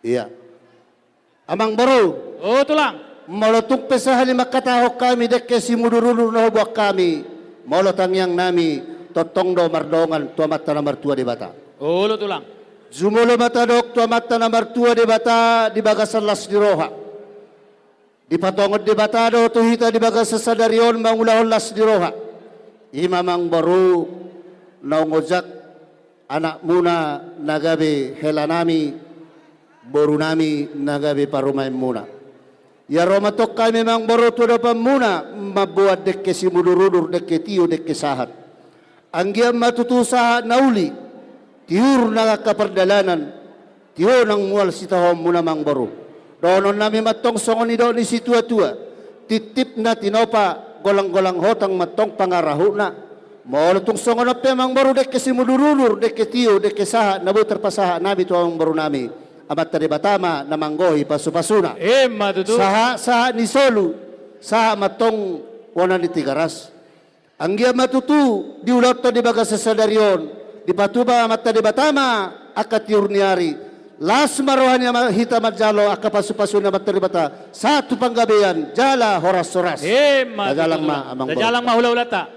Iya. Amang baru. Oh tulang. Molotung pesahali makatahok kami dekke si mudurulur na hubak kami. Molotang yang nami totong do mardongan tuamat na martua di bata. Ulo tulang. Zumulo matadok tuamat na martua di bata di bagasan las di roha. Di patongod di bata do tuhita di bagasan sadarion mangulahon las di roha. Imamang baru naungojak anak muna nagabe helanami boru nami nagabe parumay muna. Ya romatok kami mang baru tu dapat muna mabuat dekke si mudurudur dekke tiyo dekke sahat. Anggiam matutusa nauli tiur na kaperdalanan tiyo nang mual sitahom muna mang baru. Donon nami matong songon ido ni si tua-tua titip na tinopa golang-golang hotang matong pangarahu na. Maulo tung songon ape mang baru dekke si mudurudur dekke tiyo dekke sahat nabu terpasaha nabi tuang baru nami. Amat tadi batama na manggohi pasu-pasuna. Matutu. Saha ni solu, saha matong wana ni tigaras. Anggia matutu diulot to di bagas sasadarion, di patuba amat tadi batama akat yurniari. Las marohanya hita majalo aka pasu-pasuna amat tadi bata. Satu panggabean jala horas-horas. Dajalang ma amang Dajalang mahula-ulata.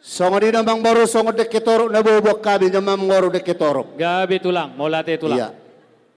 Songo di namang baru songo dek ketorok na bubuk kami namang baru dek ketorok. Gabi tulang, molate tulang. Iya.